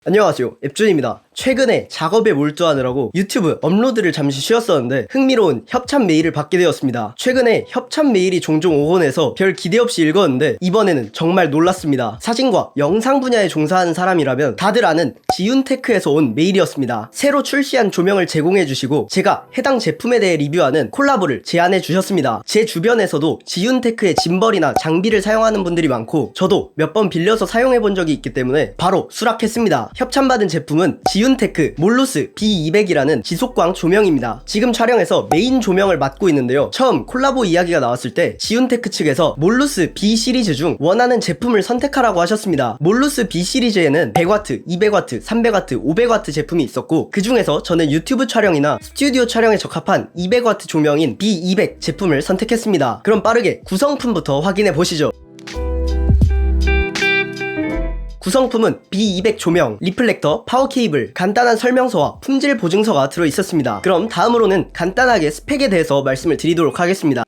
안녕하세요, 앱준입니다. 최근에 작업에 몰두하느라고 유튜브 업로드를 잠시 쉬었었는데 흥미로운 협찬 메일을 받게 되었습니다. 최근에 협찬 메일이 종종 오곤 해서 별 기대 없이 읽었는데 이번에는 정말 놀랐습니다. 사진과 영상 분야에 종사하는 사람이라면 다들 아는 지윤테크에서 온 메일이었습니다. 새로 출시한 조명을 제공해 주시고 제가 해당 제품에 대해 리뷰하는 콜라보를 제안해 주셨습니다. 제 주변에서도 지윤테크의 짐벌이나 장비를 사용하는 분들이 많고 저도 몇 번 빌려서 사용해 본 적이 있기 때문에 바로 수락했습니다. 협찬받은 제품은 지윤테크 몰루스 B200이라는 지속광 조명입니다. 지금 촬영에서 메인 조명을 맡고 있는데요. 처음 콜라보 이야기가 나왔을 때 지윤테크 측에서 몰루스 B 시리즈 중 원하는 제품을 선택하라고 하셨습니다. 몰루스 B 시리즈에는 100W, 200W, 300W, 500W 제품이 있었고 그 중에서 저는 유튜브 촬영이나 스튜디오 촬영에 적합한 200W 조명인 B200 제품을 선택했습니다. 그럼 빠르게 구성품부터 확인해 보시죠. 구성품은 B200 조명, 리플렉터, 파워 케이블, 간단한 설명서와 품질 보증서가 들어있었습니다. 그럼 다음으로는 간단하게 스펙에 대해서 말씀을 드리도록 하겠습니다.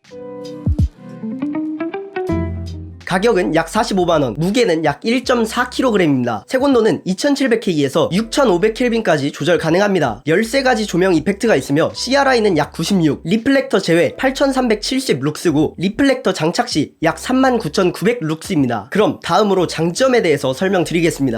가격은 약 45만원, 무게는 약 1.4kg입니다. 색온도는 2700K에서 6500Kelvin까지 조절 가능합니다. 13가지 조명 이펙트가 있으며 CRI는 약 96, 리플렉터 제외 8370 룩스고 리플렉터 장착 시 약 39900 룩스입니다. 그럼 다음으로 장점에 대해서 설명드리겠습니다.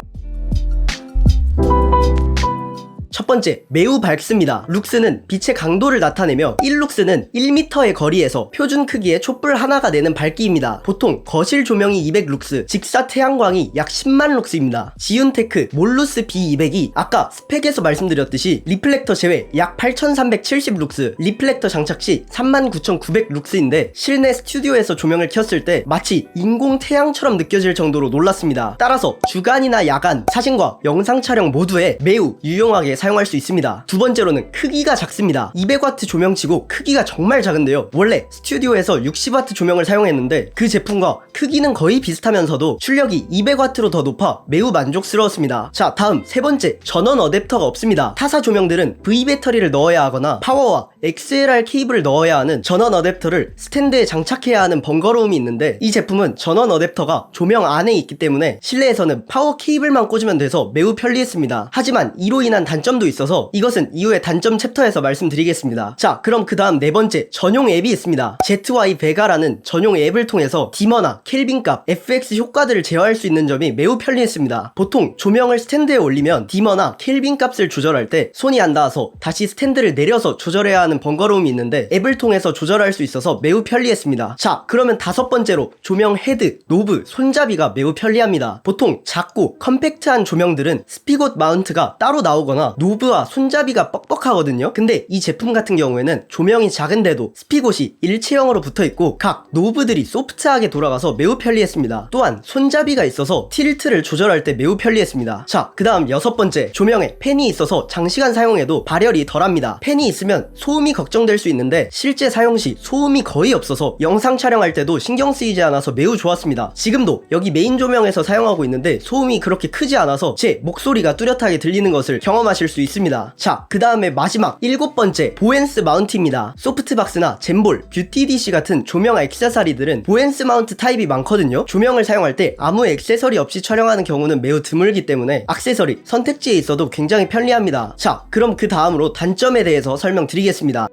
첫 번째, 매우 밝습니다. 룩스는 빛의 강도를 나타내며 1룩스는 1m의 거리에서 표준 크기의 촛불 하나가 내는 밝기입니다. 보통 거실 조명이 200룩스, 직사 태양광이 약 10만 룩스입니다. 지윤테크 몰루스 B200이 아까 스펙에서 말씀드렸듯이 리플렉터 제외 약 8370 룩스, 리플렉터 장착 시 39900 룩스인데 실내 스튜디오에서 조명을 켰을 때 마치 인공 태양처럼 느껴질 정도로 놀랐습니다. 따라서 주간이나 야간, 사진과 영상 촬영 모두에 매우 유용하게 사용할 수 있습니다. 두 번째로는 크기가 작습니다. 200W 조명치고 크기가 정말 작은데요. 원래 스튜디오에서 60W 조명을 사용했는데 그 제품과 크기는 거의 비슷하면서도 출력이 200W로 더 높아 매우 만족스러웠습니다. 자, 다음 세 번째, 전원 어댑터가 없습니다. 타사 조명들은 V 배터리를 넣어야 하거나 파워와 XLR 케이블을 넣어야 하는 전원 어댑터를 스탠드에 장착해야 하는 번거로움이 있는데 이 제품은 전원 어댑터가 조명 안에 있기 때문에 실내에서는 파워 케이블만 꽂으면 돼서 매우 편리했습니다. 하지만 이로 인한 단점도 있어서 이것은 이후에 단점 챕터에서 말씀드리겠습니다. 자, 그럼 그 다음 네 번째, 전용 앱이 있습니다. ZY Vega라는 전용 앱을 통해서 디머나 켈빈값, FX 효과들을 제어할 수 있는 점이 매우 편리했습니다. 보통 조명을 스탠드에 올리면 디머나 켈빈 값을 조절할 때 손이 안 닿아서 다시 스탠드를 내려서 조절해야 하는 번거로움이 있는데 앱을 통해서 조절할 수 있어서 매우 편리했습니다. 자, 그러면 다섯 번째로 조명 헤드, 노브, 손잡이가 매우 편리합니다. 보통 작고 컴팩트한 조명들은 스피곶 마운트가 따로 나오거나 노브와 손잡이가 뻑뻑하거든요. 근데 이 제품 같은 경우에는 조명이 작은데도 스피곶이 일체형으로 붙어있고 각 노브들이 소프트하게 돌아가서 매우 편리했습니다. 또한 손잡이가 있어서 틸트를 조절할 때 매우 편리했습니다. 자, 그 다음 여섯 번째, 조명에 팬이 있어서 장시간 사용해도 발열이 덜합니다. 팬이 있으면 소음이 걱정될 수 있는데 실제 사용 시 소음이 거의 없어서 영상 촬영할 때도 신경 쓰이지 않아서 매우 좋았습니다. 지금도 여기 메인 조명에서 사용하고 있는데 소음이 그렇게 크지 않아서 제 목소리가 뚜렷하게 들리는 것을 경험하실 수 있습니다. 자, 그 다음에 마지막 일곱 번째, 보엔스 마운트입니다. 소프트박스나 젠볼, 뷰티 DC 같은 조명 액세서리들은 보엔스 마운트 타입이 많거든요. 조명을 사용할 때 아무 액세서리 없이 촬영하는 경우는 매우 드물기 때문에 액세서리 선택지에 있어도 굉장히 편리합니다. 자, 그럼 그 다음으로 단점에 대해서 설명드리겠습니다.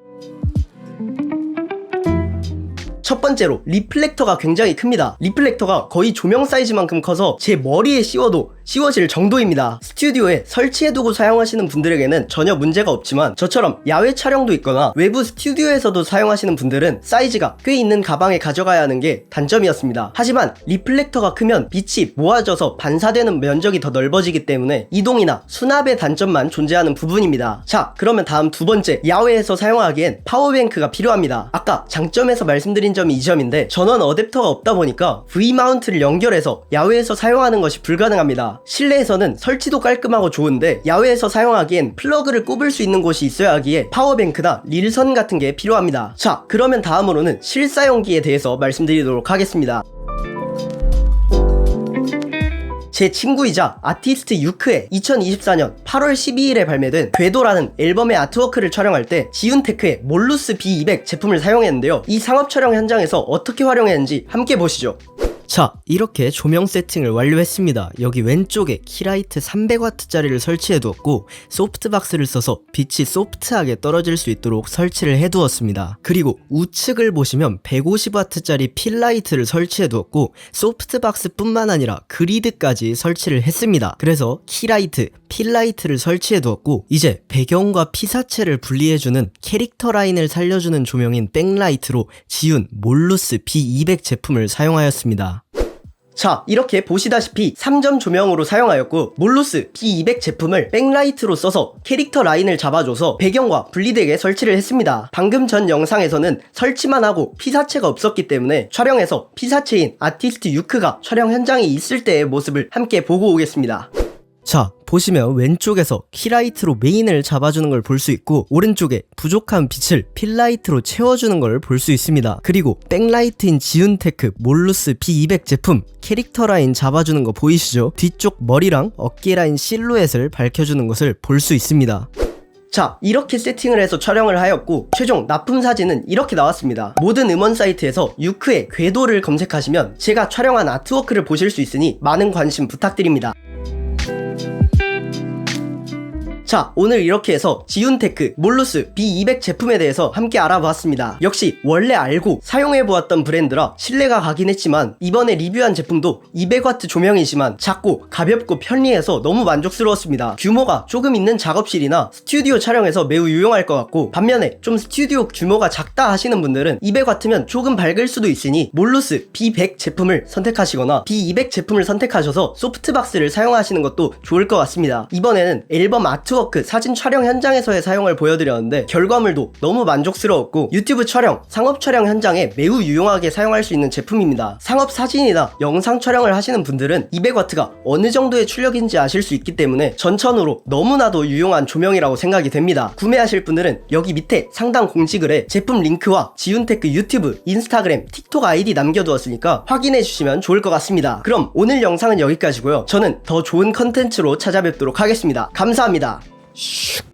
첫 번째로 리플렉터가 굉장히 큽니다. 리플렉터가 거의 조명 사이즈만큼 커서 제 머리에 씌워도 씌워질 정도입니다. 스튜디오에 설치해두고 사용하시는 분들에게는 전혀 문제가 없지만 저처럼 야외 촬영도 있거나 외부 스튜디오에서도 사용하시는 분들은 사이즈가 꽤 있는 가방에 가져가야 하는 게 단점이었습니다. 하지만 리플렉터가 크면 빛이 모아져서 반사되는 면적이 더 넓어지기 때문에 이동이나 수납의 단점만 존재하는 부분입니다. 자, 그러면 다음 두 번째, 야외에서 사용하기엔 파워뱅크가 필요합니다. 아까 장점에서 말씀드린 점이 이 점인데 전원 어댑터가 없다 보니까 V마운트를 연결해서 야외에서 사용하는 것이 불가능합니다. 실내에서는 설치도 깔끔하고 좋은데 야외에서 사용하기엔 플러그를 꼽을 수 있는 곳이 있어야 하기에 파워뱅크나 릴선 같은 게 필요합니다. 자, 그러면 다음으로는 실사용기에 대해서 말씀드리도록 하겠습니다. 제 친구이자 아티스트 유크의 2024년 8월 12일에 발매된 궤도라는 앨범의 아트워크를 촬영할 때 지윤테크의 몰루스 B200 제품을 사용했는데요. 이 상업 촬영 현장에서 어떻게 활용했는지 함께 보시죠. 자, 이렇게 조명 세팅을 완료했습니다. 여기 왼쪽에 키라이트 300W짜리를 설치해 두었고 소프트박스를 써서 빛이 소프트하게 떨어질 수 있도록 설치를 해 두었습니다. 그리고 우측을 보시면 150W짜리 필라이트를 설치해 두었고 소프트박스 뿐만 아니라 그리드까지 설치를 했습니다. 그래서 키라이트, 필라이트를 설치해 두었고 이제 배경과 피사체를 분리해주는 캐릭터 라인을 살려주는 조명인 백라이트로 지운 몰루스 B200 제품을 사용하였습니다. 자, 이렇게 보시다시피 3점 조명으로 사용하였고 몰루스 B200 제품을 백라이트로 써서 캐릭터 라인을 잡아줘서 배경과 분리되게 설치를 했습니다. 방금 전 영상에서는 설치만 하고 피사체가 없었기 때문에 촬영에서 피사체인 아티스트 유크가 촬영 현장에 있을 때의 모습을 함께 보고 오겠습니다. 자, 보시면 왼쪽에서 키라이트로 메인을 잡아주는 걸 볼 수 있고 오른쪽에 부족한 빛을 필라이트로 채워주는 걸 볼 수 있습니다. 그리고 백라이트인 지운테크 몰루스 B200 제품 캐릭터 라인 잡아주는 거 보이시죠? 뒤쪽 머리랑 어깨 라인 실루엣을 밝혀주는 것을 볼 수 있습니다. 자, 이렇게 세팅을 해서 촬영을 하였고 최종 납품 사진은 이렇게 나왔습니다. 모든 음원 사이트에서 유크의 궤도를 검색하시면 제가 촬영한 아트워크를 보실 수 있으니 많은 관심 부탁드립니다. 자, 오늘 이렇게 해서 지운테크 몰루스 B200 제품에 대해서 함께 알아보았습니다. 역시 원래 알고 사용해보았던 브랜드라 신뢰가 가긴 했지만 이번에 리뷰한 제품도 200W 조명이지만 작고 가볍고 편리해서 너무 만족스러웠습니다. 규모가 조금 있는 작업실이나 스튜디오 촬영에서 매우 유용할 것 같고 반면에 좀 스튜디오 규모가 작다 하시는 분들은 200W면 조금 밝을 수도 있으니 몰루스 B100 제품을 선택하시거나 B200 제품을 선택하셔서 소프트박스를 사용하시는 것도 좋을 것 같습니다. 이번에는 앨범 아트워크 사진 촬영 현장에서의 사용을 보여드렸는데 결과물도 너무 만족스러웠고 유튜브 촬영, 상업 촬영 현장에 매우 유용하게 사용할 수 있는 제품입니다. 상업 사진이나 영상 촬영을 하시는 분들은 200W가 어느 정도의 출력인지 아실 수 있기 때문에 전천후로 너무나도 유용한 조명이라고 생각이 됩니다. 구매하실 분들은 여기 밑에 상단 공지글에 제품 링크와 지운테크 유튜브, 인스타그램, 틱톡 아이디 남겨두었으니까 확인해 주시면 좋을 것 같습니다. 그럼 오늘 영상은 여기까지고요. 저는 더 좋은 컨텐츠로 찾아뵙도록 하겠습니다. 감사합니다. 슉.